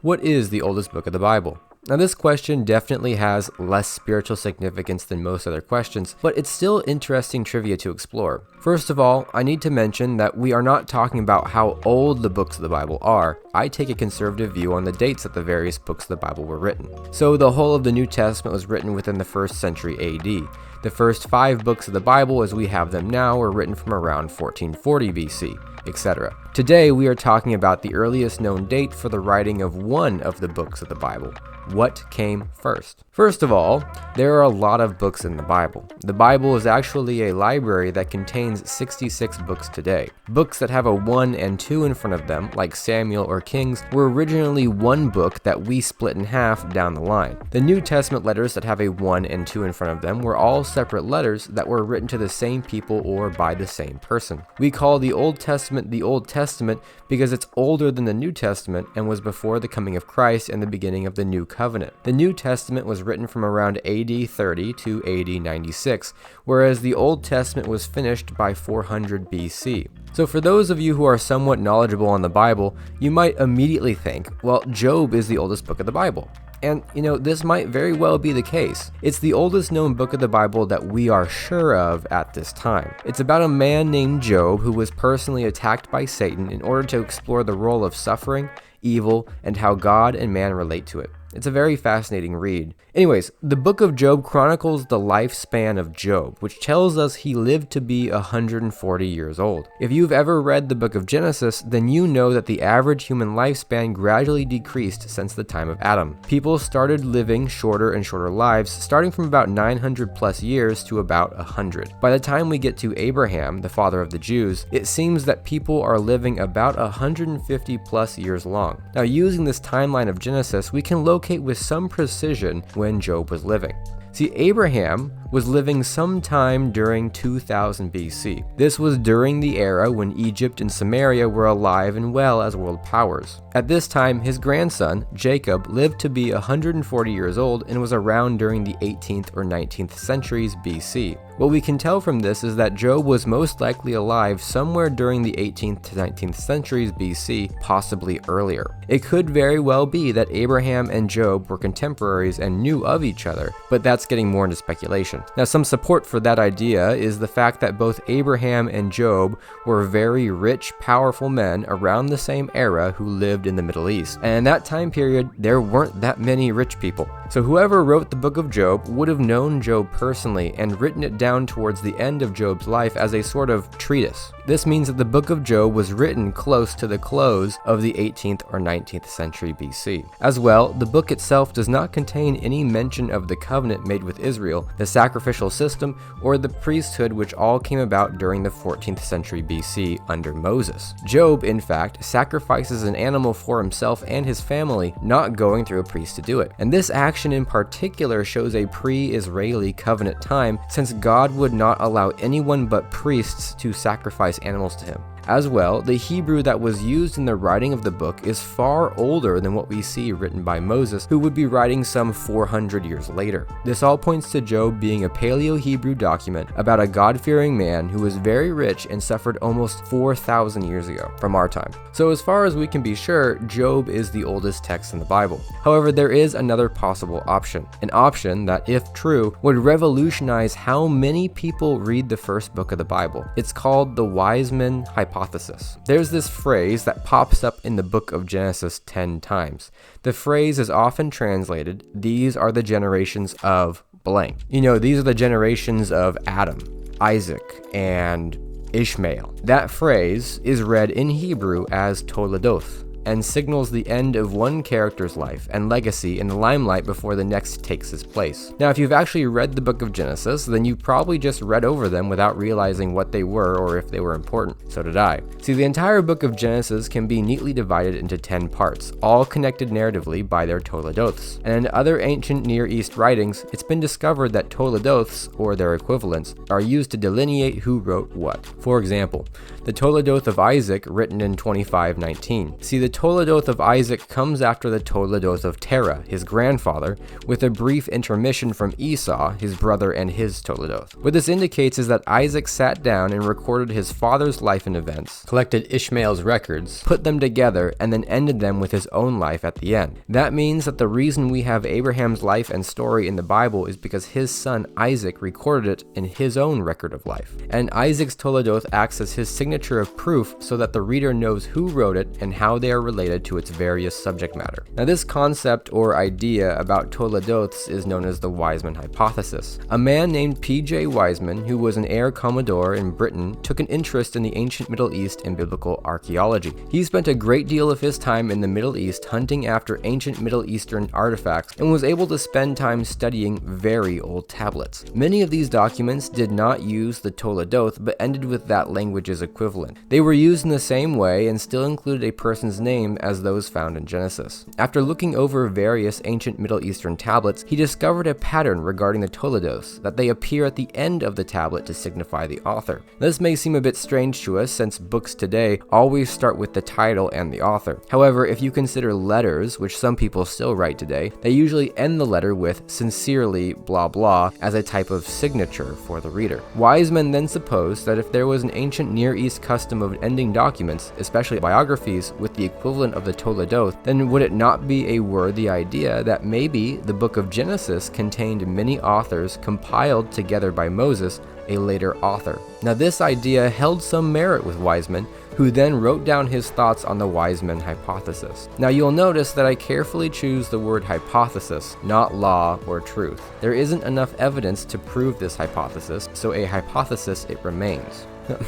What is the oldest book of the Bible? Now, this question definitely has less spiritual significance than most other questions, but it's still interesting trivia to explore. First of all, I need to mention that we are not talking about how old the books of the Bible are. I take a conservative view on the dates that the various books of the Bible were written. So the whole of the New Testament was written within the 1st century AD. The first 5 books of the Bible as we have them now were written from around 1440 BC, etc. Today we are talking about the earliest known date for the writing of one of the books of the Bible. What came first? First of all, there are a lot of books in the Bible. The Bible is actually a library that contains 66 books today. Books that have a 1 and 2 in front of them, like Samuel or Kings, were originally one book that we split in half down the line. The New Testament letters that have a 1 and 2 in front of them were all separate letters that were written to the same people or by the same person. We call the Old Testament the Old Testament because it's older than the New Testament and was before the coming of Christ and the beginning of the New Covenant. The New Testament was written from around AD 30 to AD 96, whereas the Old Testament was finished by 400 BC. So for those of you who are somewhat knowledgeable on the Bible, you might immediately think, well, Job is the oldest book of the Bible. And, this might very well be the case. It's the oldest known book of the Bible that we are sure of at this time. It's about a man named Job who was personally attacked by Satan in order to explore the role of suffering, evil, and how God and man relate to it. It's a very fascinating read. Anyways, the book of Job chronicles the lifespan of Job, which tells us he lived to be 140 years old. If you've ever read the book of Genesis, then you know that the average human lifespan gradually decreased since the time of Adam. People started living shorter and shorter lives, starting from about 900 plus years to about 100. By the time we get to Abraham, the father of the Jews, it seems that people are living about 150 plus years long. Now, using this timeline of Genesis, we can locate with some precision when Job was living. See, Abraham was living sometime during 2000 BC. This was during the era when Egypt and Samaria were alive and well as world powers. At this time, his grandson, Jacob, lived to be 140 years old and was around during the 18th or 19th centuries BC. What we can tell from this is that Job was most likely alive somewhere during the 18th to 19th centuries BC, possibly earlier. It could very well be that Abraham and Job were contemporaries and knew of each other, but that's getting more into speculation. Now, some support for that idea is the fact that both Abraham and Job were very rich, powerful men around the same era who lived in the Middle East. And in that time period, there weren't that many rich people. So whoever wrote the book of Job would have known Job personally and written it down towards the end of Job's life as a sort of treatise. This means that the book of Job was written close to the close of the 18th or 19th century BC. As well, the book itself does not contain any mention of the covenant made with Israel, the sacrificial system, or the priesthood, which all came about during the 14th century BC under Moses. Job, in fact, sacrifices an animal for himself and his family, not going through a priest to do it. And this action in particular shows a pre-Israeli covenant time, since God would not allow anyone but priests to sacrifice animals to him. As well, the Hebrew that was used in the writing of the book is far older than what we see written by Moses, who would be writing some 400 years later. This all points to Job being a Paleo-Hebrew document about a God-fearing man who was very rich and suffered almost 4,000 years ago from our time. So as far as we can be sure, Job is the oldest text in the Bible. However, there is another possible option, an option that, if true, would revolutionize how many people read the first book of the Bible. It's called the Wisemann Hypothesis. There's this phrase that pops up in the book of Genesis 10 times. The phrase is often translated, "These are the generations of blank." These are the generations of Adam, Isaac, and Ishmael. That phrase is read in Hebrew as Toledoth, and signals the end of one character's life and legacy in the limelight before the next takes his place. Now, if you've actually read the book of Genesis, then you probably just read over them without realizing what they were or if they were important. So did I. See, the entire book of Genesis can be neatly divided into 10 parts, all connected narratively by their Toledoths. And in other ancient Near East writings, it's been discovered that Toledoths, or their equivalents, are used to delineate who wrote what. For example, the Toledoth of Isaac, written in 2519. See, the Toledoth of Isaac comes after the Toledoth of Terah, his grandfather, with a brief intermission from Esau, his brother, and his Toledoth. What this indicates is that Isaac sat down and recorded his father's life and events, collected Ishmael's records, put them together, and then ended them with his own life at the end. That means that the reason we have Abraham's life and story in the Bible is because his son Isaac recorded it in his own record of life. And Isaac's Toledoth acts as his signature of proof so that the reader knows who wrote it and how they are related to its various subject matter. Now, this concept or idea about Toledoths is known as the Wiseman Hypothesis. A man named P.J. Wiseman, who was an heir commodore in Britain, took an interest in the ancient Middle East and biblical archaeology. He spent a great deal of his time in the Middle East hunting after ancient Middle Eastern artifacts and was able to spend time studying very old tablets. Many of these documents did not use the Toledoth but ended with that language's equivalent. They were used in the same way and still included a person's name as those found in Genesis. After looking over various ancient Middle Eastern tablets, he discovered a pattern regarding the Toledoths, that they appear at the end of the tablet to signify the author. This may seem a bit strange to us since books today always start with the title and the author. However, if you consider letters, which some people still write today, they usually end the letter with sincerely blah blah as a type of signature for the reader. Wiseman then supposed that if there was an ancient Near East custom of ending documents, especially biographies, with the equivalent of the Toledoth, then would it not be a worthy idea that maybe the book of Genesis contained many authors compiled together by Moses, a later author? Now, this idea held some merit with Wiseman, who then wrote down his thoughts on the Wiseman Hypothesis. Now, you'll notice that I carefully choose the word hypothesis, not law or truth. There isn't enough evidence to prove this hypothesis, so a hypothesis it remains.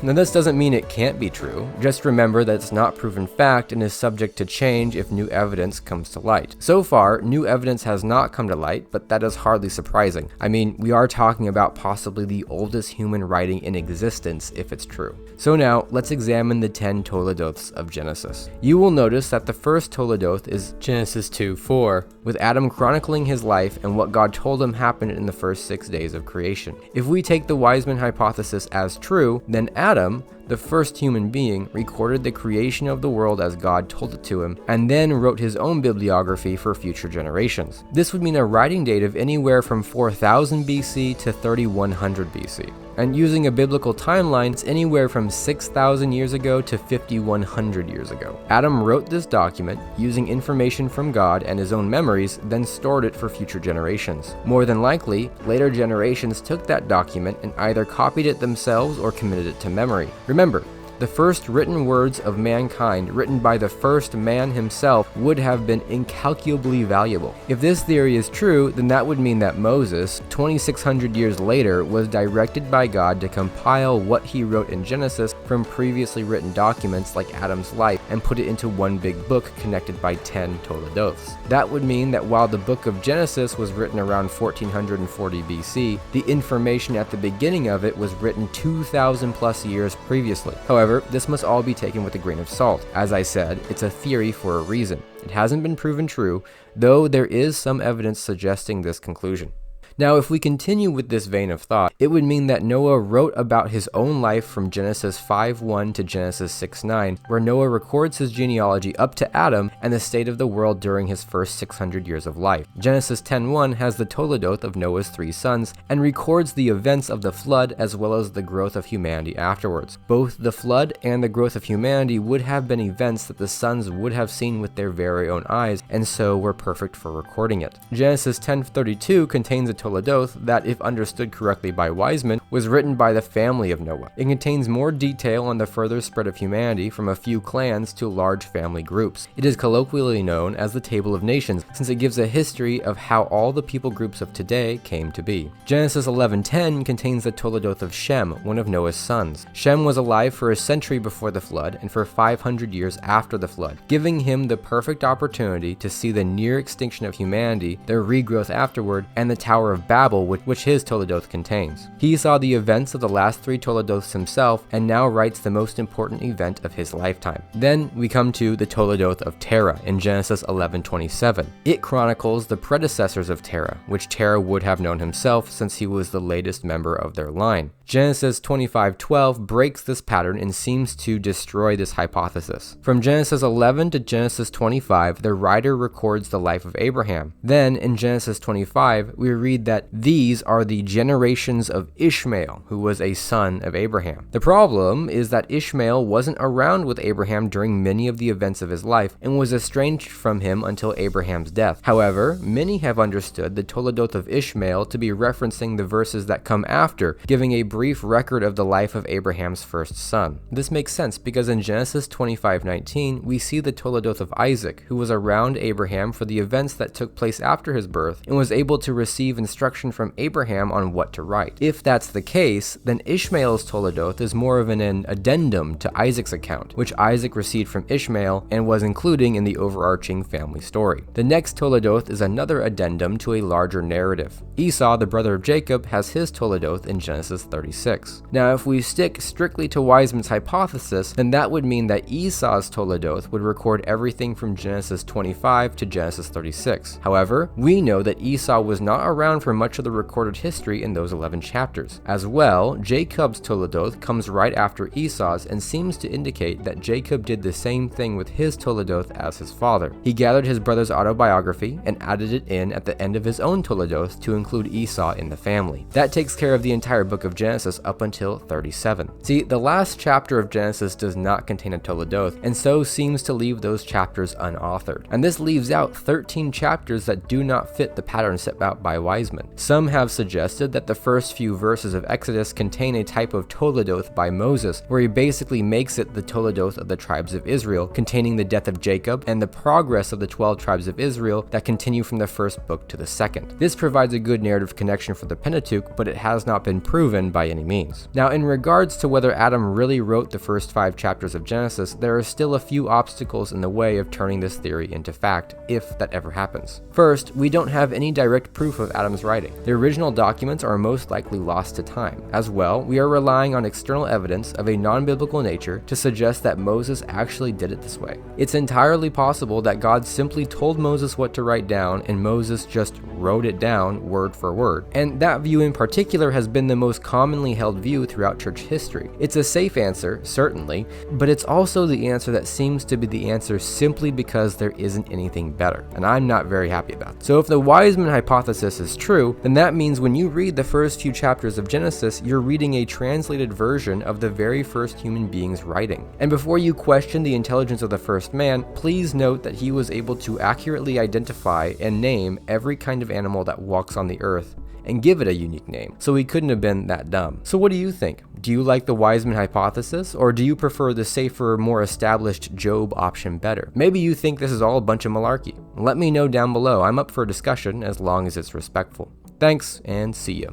Now, this doesn't mean it can't be true. Just remember that it's not proven fact and is subject to change if new evidence comes to light. So far, new evidence has not come to light, but that is hardly surprising. I mean, we are talking about possibly the oldest human writing in existence if it's true. So now, let's examine the 10 Toledoths of Genesis. You will notice that the first Toledoth is Genesis 2:4, with Adam chronicling his life and what God told him happened in the first 6 days of creation. If we take the Wiseman Hypothesis as true, then Adam, the first human being, recorded the creation of the world as God told it to him, and then wrote his own bibliography for future generations. This would mean a writing date of anywhere from 4000 BC to 3100 BC. And using a biblical timeline, it's anywhere from 6,000 years ago to 5,100 years ago. Adam wrote this document using information from God and his own memories, then stored it for future generations. More than likely, later generations took that document and either copied it themselves or committed it to memory. Remember, the first written words of mankind, written by the first man himself, would have been incalculably valuable. If this theory is true, then that would mean that Moses, 2,600 years later, was directed by God to compile what he wrote in Genesis from previously written documents like Adam's life and put it into one big book connected by 10 Toledoths. That would mean that while the book of Genesis was written around 1440 BC, the information at the beginning of it was written 2,000 plus years previously. However, this must all be taken with a grain of salt. As I said, it's a theory for a reason. It hasn't been proven true, though there is some evidence suggesting this conclusion. Now, if we continue with this vein of thought, it would mean that Noah wrote about his own life from Genesis 5:1 to Genesis 6:9, where Noah records his genealogy up to Adam and the state of the world during his first 600 years of life. Genesis 10:1 has the Toledoth of Noah's 3 sons and records the events of the flood as well as the growth of humanity afterwards. Both the flood and the growth of humanity would have been events that the sons would have seen with their very own eyes, and so were perfect for recording it. Genesis 10:32 contains a Toledoth that, if understood correctly by Wiseman, was written by the family of Noah. It contains more detail on the further spread of humanity from a few clans to large family groups. It is colloquially known as the Table of Nations, since it gives a history of how all the people groups of today came to be. Genesis 11:10 contains the Toledoth of Shem, one of Noah's sons. Shem was alive for a century before the flood and for 500 years after the flood, giving him the perfect opportunity to see the near extinction of humanity, their regrowth afterward, and the Tower of of Babel, which his Toledoth contains. He saw the events of the last 3 Toledoths himself and now writes the most important event of his lifetime. Then we come to the Toledoth of Terah in Genesis 11:27. It chronicles the predecessors of Terah, which Terah would have known himself since he was the latest member of their line. Genesis 25:12 breaks this pattern and seems to destroy this hypothesis. From Genesis 11 to Genesis 25, the writer records the life of Abraham. Then, in Genesis 25, we read that these are the generations of Ishmael, who was a son of Abraham. The problem is that Ishmael wasn't around with Abraham during many of the events of his life and was estranged from him until Abraham's death. However, many have understood the Toledoth of Ishmael to be referencing the verses that come after, giving a brief record of the life of Abraham's first son. This makes sense because in Genesis 25:19, we see the Toledoth of Isaac, who was around Abraham for the events that took place after his birth and was able to receive instruction from Abraham on what to write. If that's the case, then Ishmael's Toledoth is more of an addendum to Isaac's account, which Isaac received from Ishmael and was including in the overarching family story. The next Toledoth is another addendum to a larger narrative. Esau, the brother of Jacob, has his Toledoth in Genesis 36. Now, if we stick strictly to Wiseman's hypothesis, then that would mean that Esau's Toledoth would record everything from Genesis 25 to Genesis 36. However, we know that Esau was not around for much of the recorded history in those 11 chapters. As well, Jacob's Toledoth comes right after Esau's and seems to indicate that Jacob did the same thing with his Toledoth as his father. He gathered his brother's autobiography and added it in at the end of his own Toledoth to include Esau in the family. That takes care of the entire book of Genesis up until 37. See, the last chapter of Genesis does not contain a Toledoth, and so seems to leave those chapters unauthored. And this leaves out 13 chapters that do not fit the pattern set out by Wiseman. Some have suggested that the first few verses of Exodus contain a type of Toledoth by Moses, where he basically makes it the Toledoth of the tribes of Israel, containing the death of Jacob and the progress of the 12 tribes of Israel that continue from the first book to the second. This provides a good narrative connection for the Pentateuch, but it has not been proven by any means. Now, in regards to whether Adam really wrote the first 5 chapters of Genesis, there are still a few obstacles in the way of turning this theory into fact, if that ever happens. First, we don't have any direct proof of Adam's writing. The original documents are most likely lost to time. As well, we are relying on external evidence of a non-biblical nature to suggest that Moses actually did it this way. It's entirely possible that God simply told Moses what to write down and Moses just wrote it down word for word. And that view in particular has been the most commonly held view throughout church history. It's a safe answer, certainly, but it's also the answer that seems to be the answer simply because there isn't anything better, and I'm not very happy about it. So if the Wiseman hypothesis is true, then that means when you read the first few chapters of Genesis, you're reading a translated version of the very first human being's writing. And before you question the intelligence of the first man, please note that he was able to accurately identify and name every kind of animal that walks on the earth and give it a unique name, so he couldn't have been that dumb. So what do you think? Do you like the Wiseman hypothesis, or do you prefer the safer, more established Job option better? Maybe you think this is all a bunch of malarkey. Let me know down below. I'm up for a discussion as long as it's respectful. Thanks, and see ya.